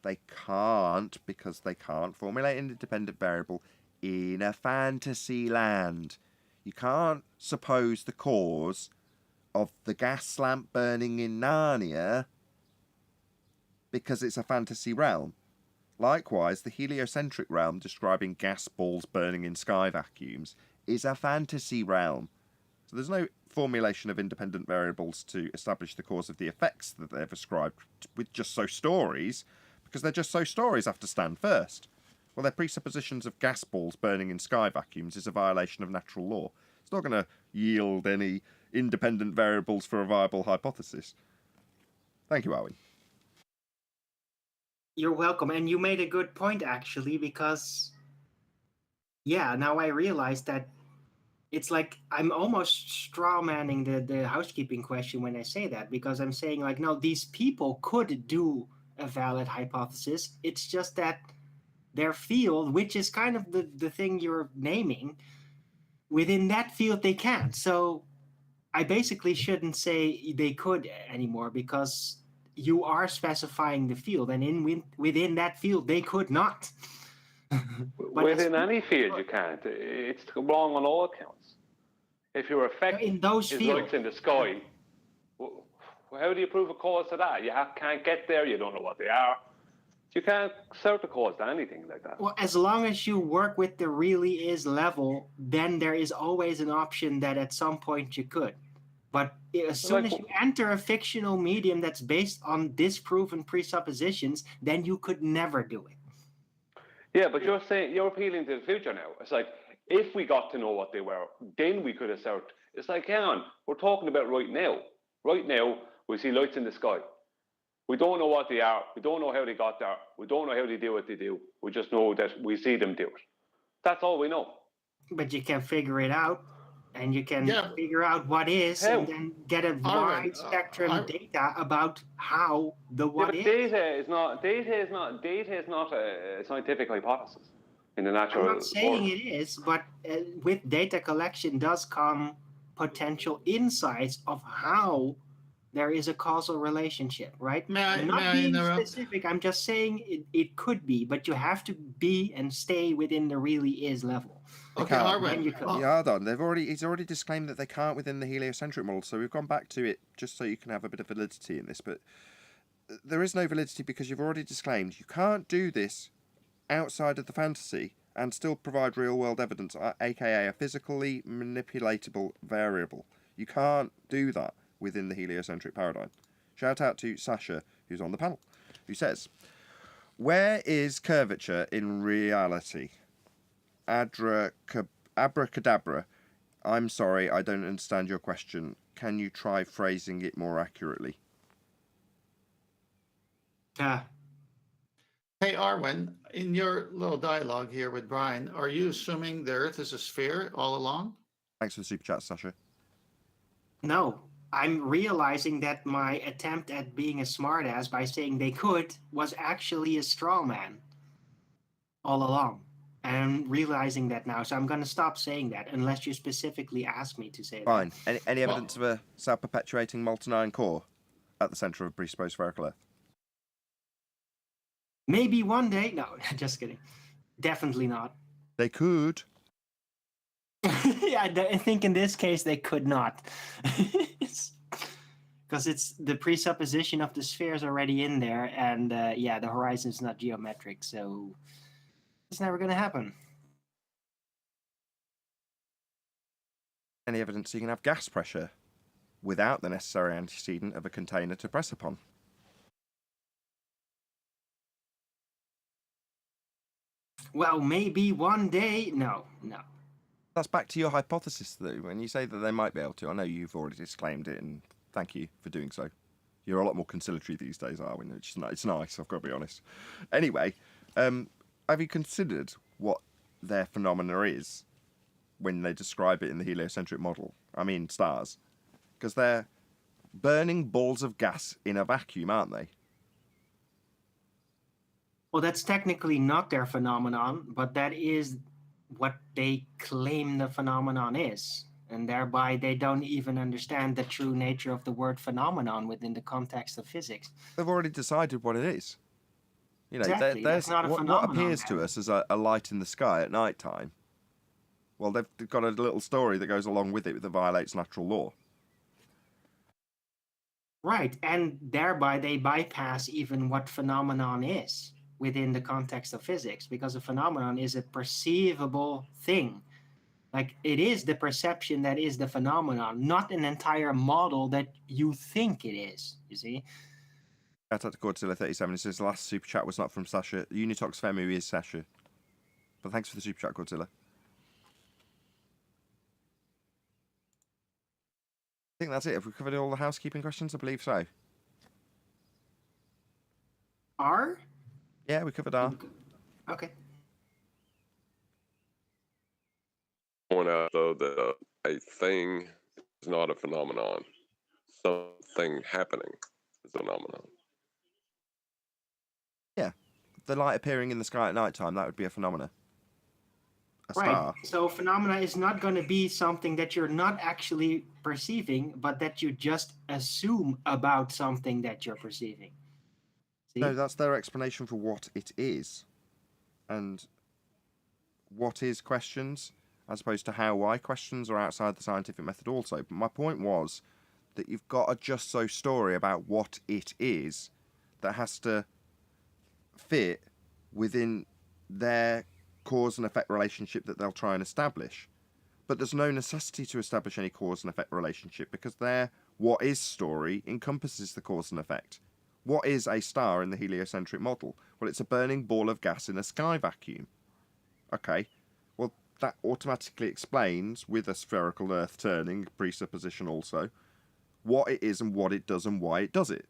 they can't, because they can't formulate an independent variable in a fantasy land. You can't suppose the cause of the gas lamp burning in Narnia because it's a fantasy realm. Likewise, the heliocentric realm describing gas balls burning in sky vacuums is a fantasy realm. So there's no formulation of independent variables to establish the cause of the effects that they've ascribed with just so stories, because they're just so stories have to stand first. Well, their presuppositions of gas balls burning in sky vacuums is a violation of natural law. It's not going to yield any independent variables for a viable hypothesis. Thank you, Arwin. You're welcome. And you made a good point, actually, because, yeah, now I realize that it's like I'm almost straw manning the housekeeping question when I say that, because I'm saying, like, no, these people could do a valid hypothesis. It's just that their field, which is kind of the thing you're naming, within that field, they can't. So I basically shouldn't say they could anymore, because you are specifying the field, and within that field they could not. But Within any field, you can't. It's wrong on all accounts. If your effect in those is fields, lights in the sky, how do you prove a cause to that? You can't get there. You don't know what they are. You can't assert a cause to anything like that. well, as long as you work with the really is level, then there is always an option that at some point you could. But as soon as you enter a fictional medium that's based on disproven presuppositions, then you could never do it. Yeah, but you're saying you're appealing to the future now. It's like if we got to know what they were, then we could assert. It's like, hang on, we're talking about right now. Right now, we see lights in the sky. We don't know what they are. We don't know how they got there. We don't know how they do what they do. We just know that we see them do it. That's all we know. But you can figure it out, and you can Yeah. figure out what is, How? and then get a Arwin, wide spectrum data about how the Yeah, what but is. data is not a scientific hypothesis in the natural I'm not saying world. it is, but with data collection does come potential insights of how there is a causal relationship, right? May I- I'm not may I being interrupt? specific. I'm just saying it could be, but you have to be and stay within the really is level. Okay, can't. Then Arwin. you could. Yeah, hold on. He's already disclaimed that they can't within the heliocentric model, so we've gone back to it just so you can have a bit of validity in this. But there is no validity because you've already disclaimed you can't do this outside of the fantasy and still provide real-world evidence, aka a physically manipulatable variable. You can't do that within the heliocentric paradigm. Shout out to Sasha, who's on the panel, who says, where is curvature in reality? Abracadabra. I'm sorry, I don't understand your question. Can you try phrasing it more accurately? Hey, Arwen, in your little dialogue here with Brian, are you assuming the Earth is a sphere all along? Thanks for the super chat, Sasha. No, I'm realizing that my attempt at being a smartass by saying they could was actually a straw man all along. And I'm realizing that now, so I'm going to stop saying that unless you specifically ask me to say Fine. that. Any evidence of a self-perpetuating molten iron core at the centre of a presupposed spherical Earth? Maybe one day. No, just kidding. Definitely not. They could. Yeah, I think in this case they could not. Because it's the presupposition of the sphere is already in there, and yeah, the horizon is not geometric, so it's never going to happen. Any evidence you can have gas pressure without the necessary antecedent of a container to press upon? Well, maybe one day. No. That's back to your hypothesis, though. When you say that they might be able to, I know you've already disclaimed it, and thank you for doing so. You're a lot more conciliatory these days, Arwen. It's nice, I've got to be honest. Anyway, have you considered what their phenomena is when they describe it in the heliocentric model? I mean, stars. Because they're burning balls of gas in a vacuum, aren't they? Well, that's technically not their phenomenon, but that is what they claim the phenomenon is. And thereby they don't even understand the true nature of the word phenomenon within the context of physics. They've already decided what it is. You know, Exactly, there's that's not a what phenomenon, appears to man. us as a light in the sky at night time. Well, they've got a little story that goes along with it that violates natural law. Right, and thereby they bypass even what phenomenon is within the context of physics, because a phenomenon is a perceivable thing. Like, it is the perception that is the phenomenon, not an entire model that you think it is, you see? Shout out to Godzilla37. He says the last super chat was not from Sasha. Unitox Femu is Sasha. But thanks for the super chat, Godzilla. I think that's it. Have we covered all the housekeeping questions? I believe so. R? Yeah, we covered R. Okay. Point out though that a thing is not a phenomenon. Something happening is a phenomenon. Yeah. The light appearing in the sky at night time, that would be a phenomena. A Right. star. So phenomena is not going to be something that you're not actually perceiving, but that you just assume about something that you're perceiving. See? No, that's their explanation for what it is. And what is questions, as opposed to how why questions are outside the scientific method also. But my point was that you've got a just so story about what it is that has to fit within their cause and effect relationship that they'll try and establish. But there's no necessity to establish any cause and effect relationship because their what is story encompasses the cause and effect. What is a star in the heliocentric model? Well, it's a burning ball of gas in a sky vacuum. Okay, well, that automatically explains, with a spherical Earth turning presupposition also, what it is and what it does and why it does it.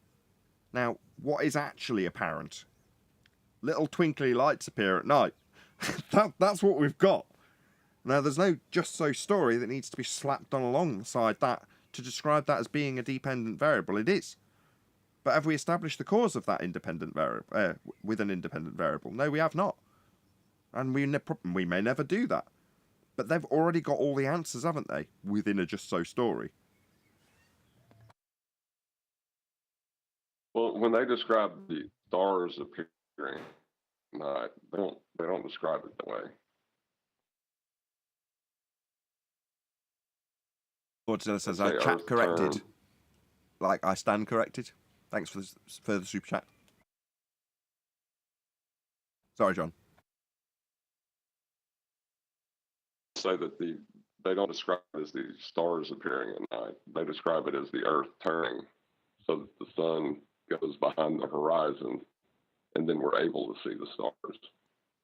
Now, what is actually apparent? Little twinkly lights appear at night. That's what we've got. Now, there's no just so story that needs to be slapped on alongside that to describe that as being a dependent variable. It is. But have we established the cause of that independent variable with an independent variable? No, we have not. And we may never do that. But they've already got all the answers, haven't they, within a just so story? Well, when they describe the stars appearing at night, they don't describe it that way. Godzilla says, Say I chat Earth corrected. turn. Like I stand corrected. Thanks for the further super chat. Sorry, John. Say that they don't describe it as the stars appearing at night. They describe it as the Earth turning, so that the sun goes behind the horizon, and then we're able to see the stars.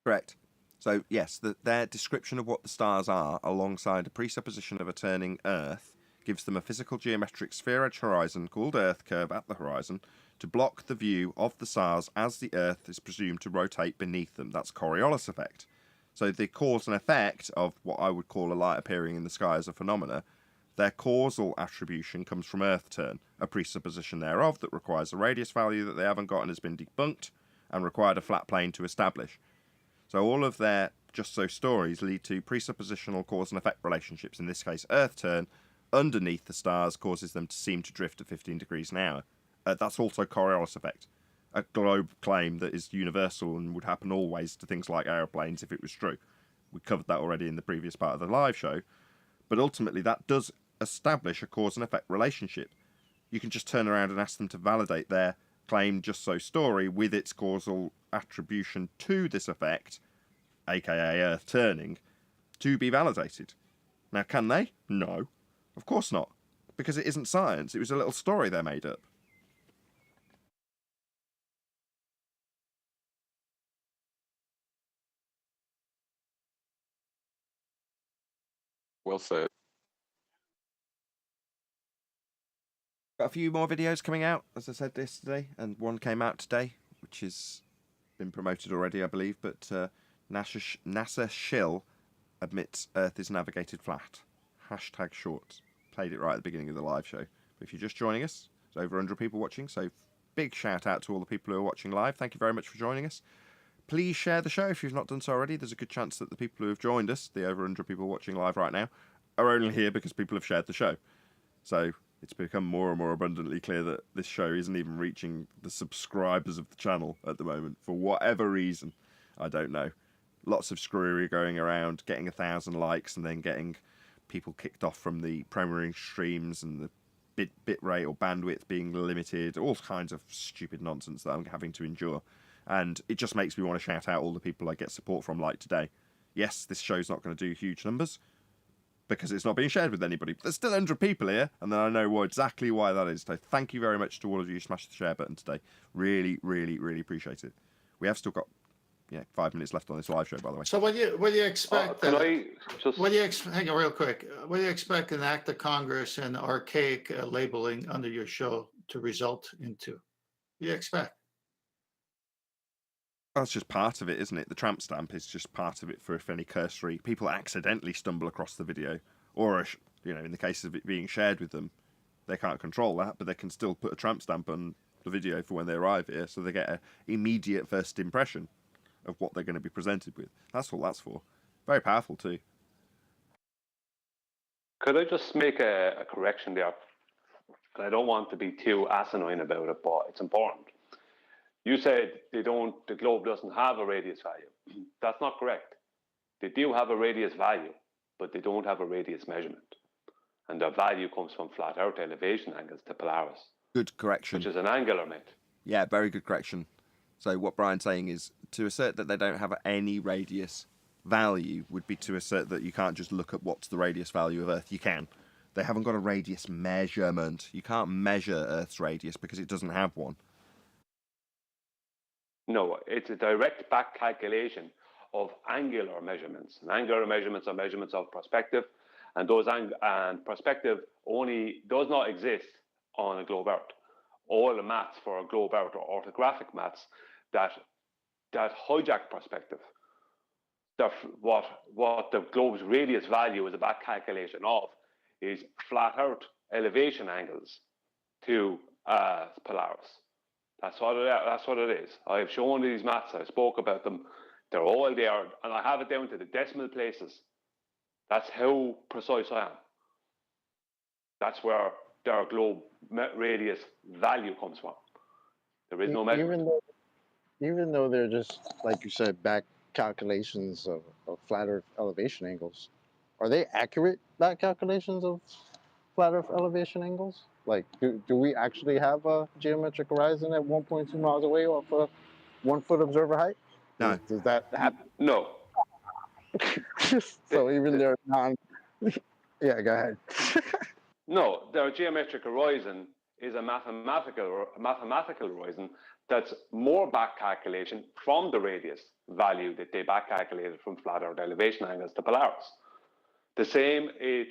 Correct. So, yes, their description of what the stars are, alongside a presupposition of a turning Earth, gives them a physical geometric sphere-edge horizon called Earth curve at the horizon, to block the view of the stars as the Earth is presumed to rotate beneath them. That's Coriolis effect. So the cause and effect of what I would call a light appearing in the sky as a phenomena, their causal attribution comes from Earth turn, a presupposition thereof that requires a radius value that they haven't got and has been debunked, and required a flat plane to establish. So all of their just so stories lead to presuppositional cause and effect relationships. In this case, Earth turn underneath the stars causes them to seem to drift at 15 degrees an hour. That's also Coriolis effect, a globe claim that is universal and would happen always to things like aeroplanes if it was true. We covered that already in the previous part of the live show. But ultimately, that does establish a cause and effect relationship. You can just turn around and ask them to validate their claim just so story with its causal attribution to this effect, aka Earth turning, to be validated. Now, can they? No. Of course not. Because it isn't science. It was a little story they made up. Well said. Got a few more videos coming out, as I said yesterday, and one came out today, which has been promoted already, I believe, but NASA shill admits Earth is navigated flat. Hashtag shorts. Played it right at the beginning of the live show. But if you're just joining us, there's over 100 people watching, so big shout out to all the people who are watching live. Thank you very much for joining us. Please share the show if you've not done so already. There's a good chance that the people who have joined us, the over 100 people watching live right now, are only here because people have shared the show. So it's become more and more abundantly clear that this show isn't even reaching the subscribers of the channel at the moment for whatever reason. I don't know. Lots of screwery going around, getting 1,000 likes and then getting people kicked off from the premiering streams and the bit rate or bandwidth being limited, all kinds of stupid nonsense that I'm having to endure. And it just makes me want to shout out all the people I get support from, like today. Yes, this show's not going to do huge numbers because it's not being shared with anybody. But there's still 100 people here, and then I know exactly why that is. So thank you very much to all of you who smashed the share button today. Really, really, really appreciate it. We have still got 5 minutes left on this live show, by the way. So what do you expect? Can I just... Hang on real quick. What do you expect an act of Congress and archaic labeling under your show to result into? What do you expect? That's just part of it, isn't it? The tramp stamp is just part of it for if any cursory people accidentally stumble across the video, or in the case of it being shared with them, they can't control that, but they can still put a tramp stamp on the video for when they arrive here, so they get an immediate first impression of what they're going to be presented with. That's what that's for. Very powerful too. Could I just make a correction there? And I don't want to be too asinine about it, but it's important. You said the globe doesn't have a radius value. That's not correct. They do have a radius value, but they don't have a radius measurement. And their value comes from flat Earth elevation angles to Polaris. Good correction. Which is an angular method. Yeah, very good correction. So what Brian's saying is to assert that they don't have any radius value would be to assert that you can't just look at what's the radius value of Earth. You can. They haven't got a radius measurement. You can't measure Earth's radius because it doesn't have one. No, it's a direct back calculation of angular measurements. And angular measurements are measurements of perspective, and perspective only does not exist on a globe Earth. All the maths for a globe Earth or orthographic maths that hijack perspective. What the globe's radius value is a back calculation of is flat Earth elevation angles to Polaris. That's what it is. I have shown these maths. I spoke about them. They're all there, and I have it down to the decimal places. That's how precise I am. That's where their globe radius value comes from. There is no measurement. Even though they're just, like you said, back calculations of flat Earth elevation angles, are they accurate back calculations of flat Earth elevation angles? Like, do we actually have a geometric horizon at 1.2 miles away off a 1 foot observer height? No. Does that happen? No. So even they're yeah, go ahead. No, their geometric horizon is a mathematical horizon that's more back calculation from the radius value that they back calculated from flat Earth elevation angles to Polaris. The same is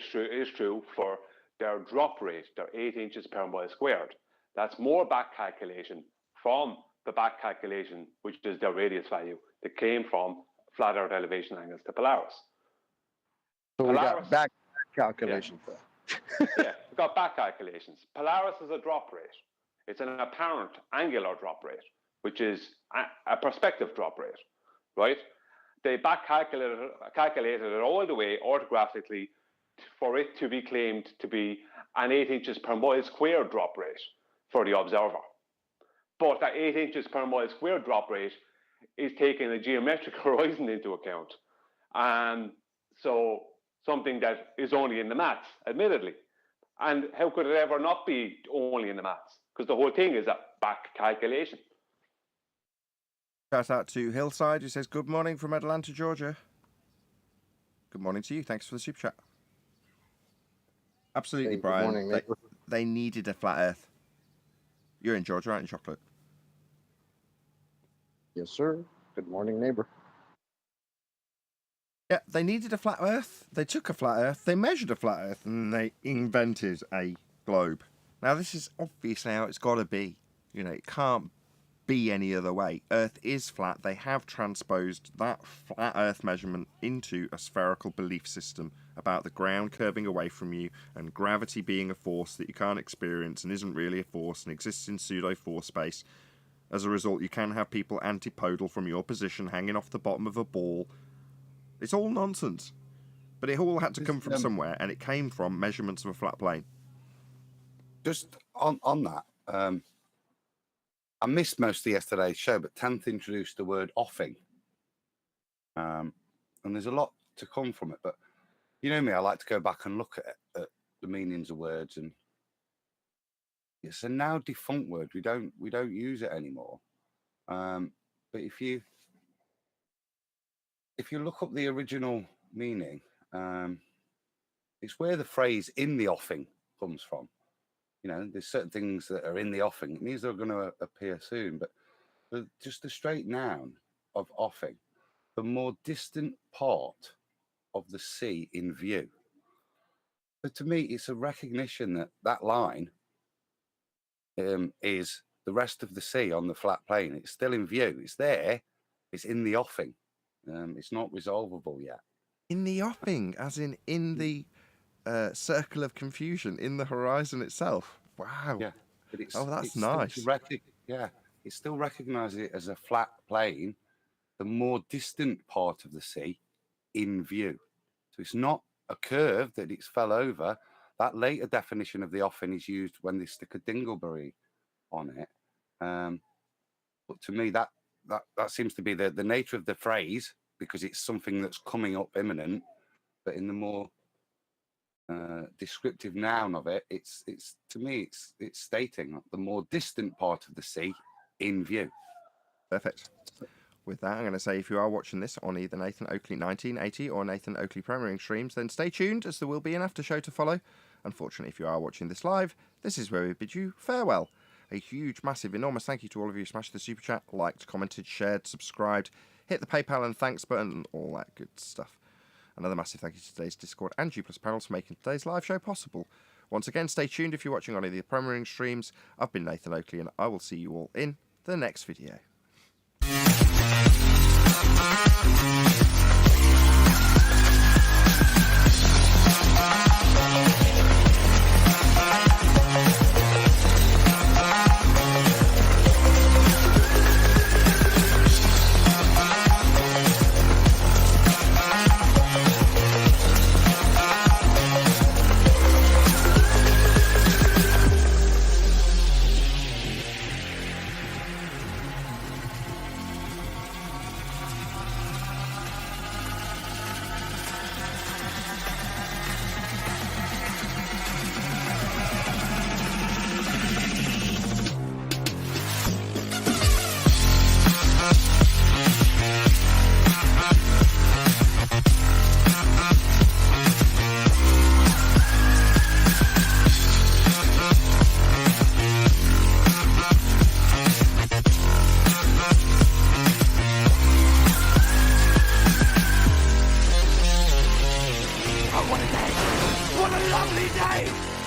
true for their drop rate, their 8 inches per mile squared. That's more back calculation from the back calculation, which is the radius value that came from flat Earth elevation angles to Polaris. So we got back calculations. Yeah, we've got back calculations. Polaris is a drop rate. It's an apparent angular drop rate, which is a perspective drop rate, right? They back calculated it all the way orthographically for it to be claimed to be an 8 inches per mile square drop rate for the observer. But that 8 inches per mile square drop rate is taking a geometric horizon into account. And so something that is only in the maths, admittedly. And how could it ever not be only in the maths? Because the whole thing is a back calculation. Shout out to Hillside, who says, good morning from Atlanta, Georgia. Good morning to you. Thanks for the super chat. Absolutely, Hey, Brian. good morning, They needed a flat Earth. You're in Georgia, aren't you, Chocolate? Yes, sir. Good morning, neighbor. Yeah, they needed a flat Earth. They took a flat Earth, they measured a flat Earth, and they invented a globe. Now, this is obviously how it's got to be. You know, it can't be any other way. Earth is flat. They have transposed that flat Earth measurement into a spherical belief system about the ground curving away from you and gravity being a force that you can't experience and isn't really a force and exists in pseudo-force space. As a result, you can have people antipodal from your position hanging off the bottom of a ball. It's all nonsense. But it all had to come from somewhere, and it came from measurements of a flat plane. Just on that, I missed most of yesterday's show, but 10th introduced the word offing. And there's a lot to come from it. But you know me, I like to go back and look at the meanings of words, and it's a now defunct word. We don't use it anymore. But if you look up the original meaning, it's where the phrase "in the offing" comes from. You know, there's certain things that are in the offing. It means they're going to appear soon, but just the straight noun of offing, the more distant part of the sea in view. But to me, it's a recognition that that line is the rest of the sea on the flat plane. It's still in view. It's there. It's in the offing. It's not resolvable yet. In the offing, as in the circle of confusion, in the horizon itself. Wow. Yeah. But that's nice. It still recognizes it as a flat plane, the more distant part of the sea in view. So it's not a curve that it's fell over. That later definition of the offing is used when they stick a dingleberry on it. But to me, that seems to be the nature of the phrase, because it's something that's coming up imminent. But in the more descriptive noun of it, it's to me it's stating the more distant part of the sea in view. Perfect. With that, I'm going to say, if you are watching this on either Nathan Oakley 1980 or Nathan Oakley Premiering streams, then stay tuned, as there will be an after show to follow. Unfortunately, if you are watching this live, this is where we bid you farewell. A huge, massive, enormous thank you to all of you who smashed the super chat, liked, commented, shared, subscribed, hit the PayPal and thanks button, and all that good stuff. Another massive thank you to today's Discord and G+ panels for making today's live show possible. Once again, stay tuned if you're watching on any of the Premiering streams. I've been Nathan Oakley, and I will see you all in the next video. What a lovely day!